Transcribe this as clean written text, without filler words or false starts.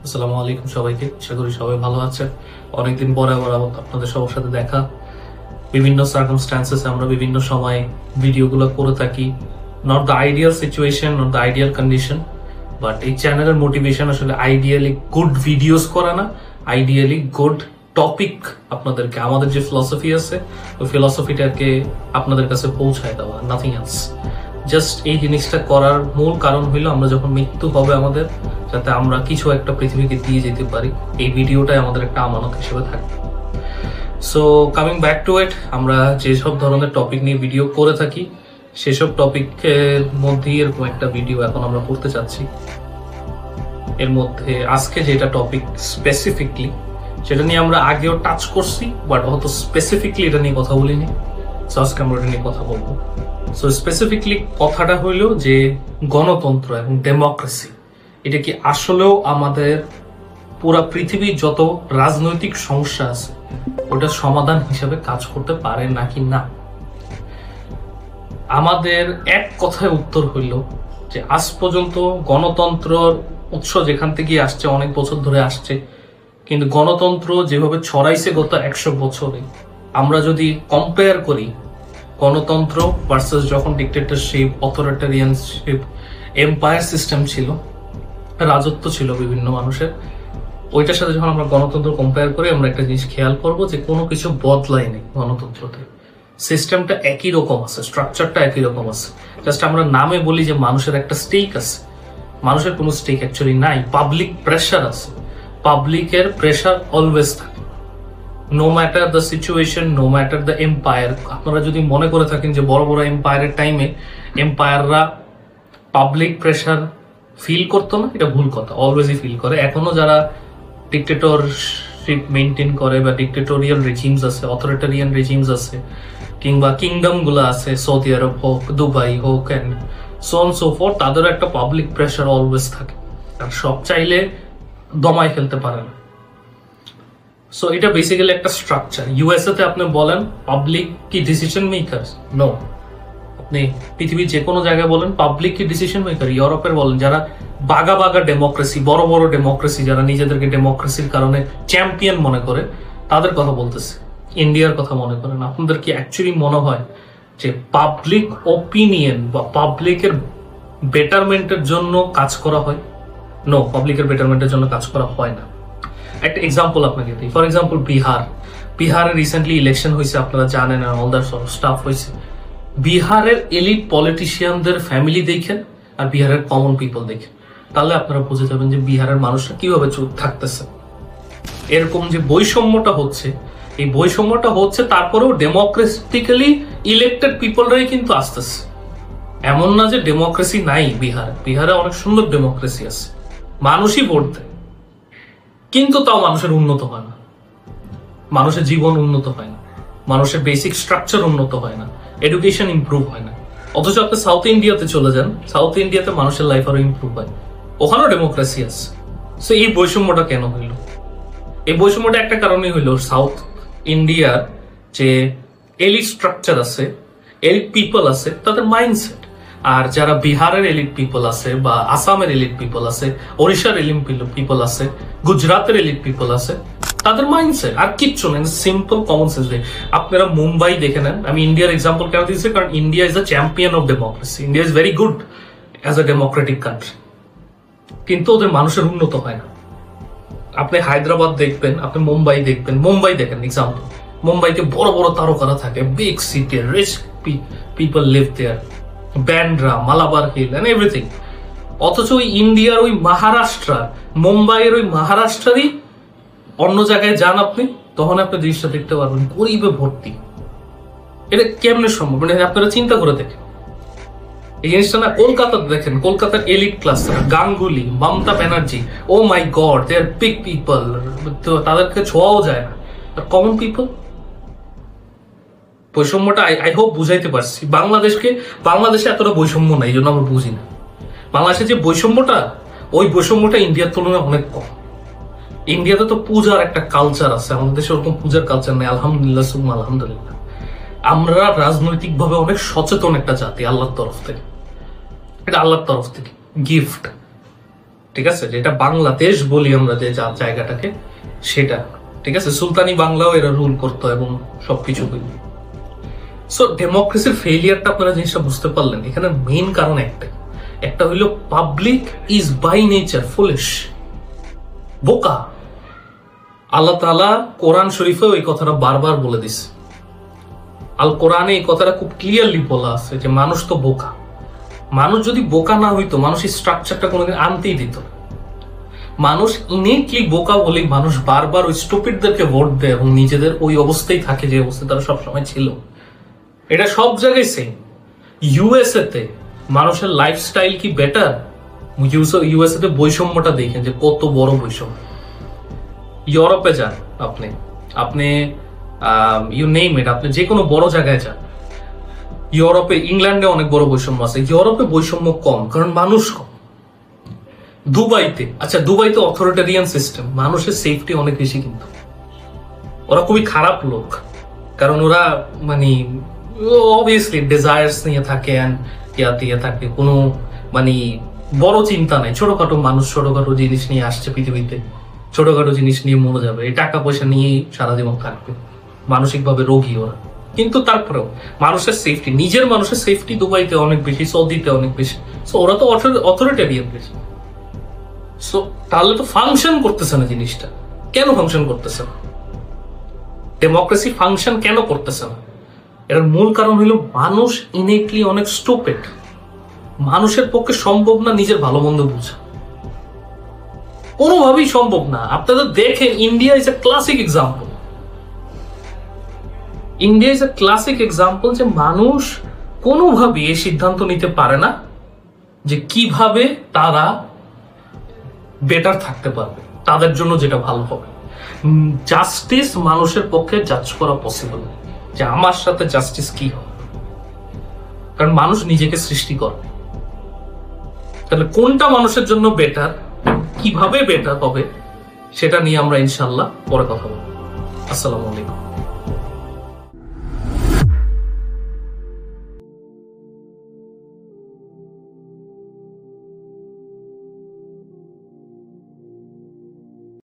আসসালামু আলাইকুম সবাইকে। আশা করি সবাই ভালো আছেন। অনেকদিন পরে আবার আপনাদের সবার সাথে দেখা। বিভিন্ন সার্কামস্ট্যান্সেস আমরা বিভিন্ন সময় ভিডিওগুলো করে থাকি। Not the ideal situation, not the ideal condition, but এই চ্যানেলের মোটিভেশন আসলে আইডিয়ালি গুড ভিডিওস করা না, আইডিয়ালি গুড টপিক আপনাদেরকে, আমাদের যে ফিলসফি আছে ওই ফিলসফিটাকে আপনাদের কাছে পৌঁছায় দেওয়া, নাথিং এলস। জাস্ট এই জিনিসটা করার মূল কারণ হইলো আমরা যখন মৃত্যু হবে আমাদের, যাতে আমরা কিছু একটা পৃথিবীকে দিয়ে যেতে পারি, এই ভিডিওটাই আমাদের একটা আমানত হিসেবে থাকবে। সো কামিং ব্যাক টু ইট, আমরা যেসব ধরনের টপিক নিয়ে ভিডিও করে থাকি সেসব টপিকের মধ্যেই এরকম একটা ভিডিও এখন আমরা করতে চাচ্ছি। এর মধ্যে আজকে যেটা টপিক স্পেসিফিকলি, সেটা নিয়ে আমরা আগেও টাচ করছি, বাট হয়তো স্পেসিফিকলি এটা নিয়ে কথা বলিনি। সো আজকে আমরা এটা নিয়ে কথা বলবো। সো স্পেসিফিকলি কথাটা হইলো যে গণতন্ত্র এবং ডেমোক্রেসি, এটা কি আসলেও আমাদের পুরা পৃথিবীর যত রাজনৈতিক সমস্যা আছে ওটার সমাধান হিসেবে কাজ করতে পারে নাকি না? আমাদের এক কথায় উত্তর হইল যে আজ পর্যন্ত গণতন্ত্রর উৎস যেখান থেকে আসছে, অনেক বছর ধরে আসছে, কিন্তু গণতন্ত্র যেভাবে ছড়াইছে গত 100 বছরে, আমরা যদি কম্পেয়ার করি গণতন্ত্র ভার্সেস যখন ডিক্টেটরশিপ, অথরিটারিয়ানশিপ, এম্পায়ার সিস্টেম ছিল, রাজত্ব ছিল বিভিন্ন মানুষের, ওইটার সাথে যখন আমরা গণতন্ত্র কম্পেয়ার করি, আমরা একটা জিনিস খেয়াল করব যে কোনো কিছু বদলাই নেই গণতন্ত্রতে। সিস্টেমটা একই রকম আছে, স্ট্রাকচারটা একই রকম আছে। জাস্ট আমরা নামে বলি যে মানুষের একটা স্টেক আছে, মানুষের কোনো স্টেক অ্যাকচুয়ালি নাই। পাবলিক প্রেশার আছে, পাবলিকের প্রেশার অলওয়েজ থাকে, no matter the situation, no matter the empire. আপনারা যদি মনে করে থাকেন যে বড় বড় এম্পায়ারের টাইমে এম্পায়াররা পাবলিক প্রেশার ফিল করতো না, এটা ভুল কথা, অলওয়েজই ফিল করে। এখনো যারা ডিক্টেটরশিপ মেনটেন করে বা ডিক্টেটোরিয়াল রেজিমস আছে, অথরিটারিয়ান রেজিমস আছে, কিংবা কিংডম গুলো আছে, সৌদি আরব হোক, দুবাই হোক, and so on so for, তাদেরও একটা পাবলিক প্রেশার অলওয়েজ থাকে, আর সব চাইলে দমাই ফেলতে পারে না। সো এটা বেসিক্যালি একটা স্ট্রাকচার। ইউএসএ তে আপনি বলেন পাবলিক কি ডিসিশন মেকার? নো। আপনি পৃথিবীর যে কোনো জায়গায় বলেন পাবলিক কি ডিসিশন মেকার? ইউরোপের বলেন, যারা বাগা বাগা ডেমোক্রেসি, বড় বড় ডেমোক্রেসি, যারা নিজেদেরকে ডেমোক্রেসির কারণে চ্যাম্পিয়ন মনে করে, তাদের কথা বলতেছে। ইন্ডিয়ার কথা মনে করেন। আপনাদের কি অ্যাকচুয়ালি মনে হয় যে পাবলিক ওপিনিয়ন বা পাবলিকের বেটারমেন্টের জন্য কাজ করা হয়? নো, পাবলিকের বেটারমেন্টের জন্য কাজ করা হয় না। একটা এক্সাম্পল আপনাকে দিই। ফর এক্সাম্পল বিহারে রিসেন্টলি ইলেকশন হয়েছে, আপনারা জানেন, all that sort of staff হয়েছে। বিহারের এলিট পলিটিশিয়ানদের ফ্যামিলি দেখেন আর বিহারের কমন পিপল দেখেন, তাহলে আপনারা বুঝে যাবেন যে বিহারের মানুষরা কিভাবে থাকতেছে। এরকম যে বৈষম্যটা হচ্ছে, এই বৈষম্যটা হচ্ছে, তারপরেও ডেমোক্রেটিক্যালি ইলেক্টেড পিপলরাই কিন্তু আসতেছে। এমন না যে ডেমোক্রেসি নাই বিহারে অনেক সুন্দর ডেমোক্রেসি আছে, মানুষই ভোট দেয়, কিন্তু তাও মানুষের উন্নত হয় না, মানুষের জীবন উন্নত হয় না, মানুষের বেসিক স্ট্রাকচার উন্নত হয় না, এডুকেশন ইমপ্রুভ হয় না। অথচ আপনি সাউথ ইন্ডিয়াতে চলে যান, সাউথ ইন্ডিয়াতে মানুষের লাইফ আরো ইমপ্রুভ হয়, ওখানেও ডেমোক্রেসি আছে। সো এই বৈষম্যটা কেন হইল? এই বৈষম্যটা একটা কারণে হইল, সাউথ ইন্ডিয়ার যে এলিট স্ট্রাকচার আছে, এলিট পিপল আছে, তাদের মাইন্ডসেট, আর যারা বিহারের এলিট পিপল আছে, বা আসামের এলিট পিপল আছে, ওড়িশার এলিট পিপল আছে, গুজরাটের এলিট পিপল আছে, তাদের মাইন্ডসেট আর কিচ্ছু নেই। Simple common sense. আপনারা মুম্বাই দেখে নেন। আমি ইন্ডিয়ার এক্সাম্পল কেন দিচ্ছি? কারণ India is the champion of democracy, India is very good as a Democratic country, কিন্তু ওদের মানুষের উন্নত হয় না। আপনি হায়দ্রাবাদ দেখবেন, আপনি মুম্বাই দেখবেন, মুম্বাই দেখেন এক্সাম্পল, মুম্বাইতে বড় বড় তারকারা থাকে, big city, rich people live there, Bandra, Malabar Hill and everything. অথচ ওই ইন্ডিয়ার ওই মহারাষ্ট্র, মুম্বাইয়ের ওই মহারাষ্ট্রেরই অন্য জায়গায় যান আপনি, তখন আপনি জিনিসটা দেখতে পারবেন গরিবে ভর্তি। এটা কেমনে সম্ভব? মানে আপনারা চিন্তা করে দেখেন এই জিনিসটা না। কলকাতাতে দেখেন, কলকাতার এলিট ক্লাস, গাঙ্গুলি, মমতা ব্যানার্জি, ও মাই গড, দে আর বিগ পিপল, তাদেরকে ছোঁয়াও যায় না। আর কমন পিপল, বৈষম্যটা আই হোপ বুঝাইতে পারছি। বাংলাদেশে এতটা বৈষম্য নাই, এই জন্য আমরা বুঝি না। বাংলাদেশে যে বৈষম্যটা, ওই বৈষম্যটা ইন্ডিয়ার তুলনায় অনেক কম। ইন্ডিয়াতে তো পূজার একটা কালচার আছে, আমাদের দেশে ওরকম পূজার কালচার নেই, আলহামদুলিল্লাহ সুম্মা আলহামদুলিল্লাহ। আমরা রাজনৈতিক ভাবে অনেক সচেতন একটা জাতি, আল্লাহর তরফ থেকে, এটা আল্লাহর তরফ থেকে গিফট। ঠিক আছে, যেটা বাংলাদেশ বলি আমরা যে জায়গাটাকে, সেটা ঠিক আছে। সুলতানি বাংলাও এরা রুল করতো এবং সবকিছু হইল। সো ডেমোক্রেসির ফেইলিয়ারটা আপনারা জিনিসটা বুঝতে পারলেন। এখানে মেইন কারণ একটা হইল public is by nature foolish, বোকা। আল্লাহ তাআলা কোরআন শরীফে ওই কথাটা বারবার বলে দিছে। আল কোরআনে এই কথাটা খুব ক্লিয়ারলি বলা আছে যে মানুষ তো বোকা। মানুষ যদি বোকা না হইতো, মানুষ এই স্ট্রাকচারটা কোনোদিন আনতেই দিত। মানুষ ইনেটলি বোকা বলেই মানুষ বারবার ওই স্টুপিডদেরকে ভোট দেয় এবং নিজেদের ওই অবস্থায় থাকে যে অবস্থায় তারা সবসময় ছিল। এটা সব জায়গায় সেম। ইউএসএ তে মানুষের লাইফস্টাইল কি বেটার? ইউএসএ তে বৈষম্যটা দেখেন যে কত বড় বৈষম্য। ইউরোপে যান আপনি ইউ নেম ইট, আপনি যে কোনো বড় জায়গায় যান। ইউরোপে, ইংল্যান্ডে অনেক বড় বৈষম্য আছে। ইউরোপে বৈষম্য কম, কারণ মানুষ কম। দুবাইতে অথরিটেরিয়ান সিস্টেম, মানুষের সেফটি অনেক বেশি, কিন্তু ওরা খুবই খারাপ লোক, কারণ ওরা মানে অবভিয়াসলি ডিজায়ার্স নিয়ে থাকে, থাকে, কোনো মানে বড় চিন্তা নাই। ছোটখাটো মানুষ ছোটখাটো জিনিস নিয়ে আসছে পৃথিবীতে, ছোটখাটো জিনিস নিয়ে মরে যাবে, এই টাকা পয়সা নিয়েই সারা জীবন থাকবে, মানসিকভাবে রোগী ওরা। কিন্তু তারপরেও মানুষের সেফটি, নিজের মানুষের সেফটি দুবাইতে অনেক বেশি, সৌদিতে অনেক বেশি। সো ওরা তো অথরিটেরিয়ান বেশি। সো তাহলে তো ফাংশন করতেছে না জিনিসটা। কেন ফাংশন করতেছে না? ডেমোক্রেসি ফাংশন কেন করতেছে না? এর মূল কারণ হলো মানুষ ইনেটলি অনেক স্টুপিড। মানুষের পক্ষে সম্ভব না নিজের ভালো মন্দ বুঝা, কোনোভাবেই সম্ভব না। আপনারা দেখেন, India is a classic example. India is a classic example যে মানুষ কোনোভাবেই এই সিদ্ধান্ত নিতে পারে না যে কিভাবে তারা বেটার থাকতে পারবে, তাদের জন্য যেটা ভালো হবে। জাস্টিস মানুষের পক্ষে জাজ করা পসিবল যে আমার সাথে জাস্টিস কি হবে, কারণ মানুষ নিজেকে সৃষ্টি করে। তাহলে কোনটা মানুষের জন্য বেটার, কিভাবে বেটার হবে, সেটা নিয়ে আমরা ইনশাল্লাহ পরে কথা বলবো। আসসালামু আলাইকুম।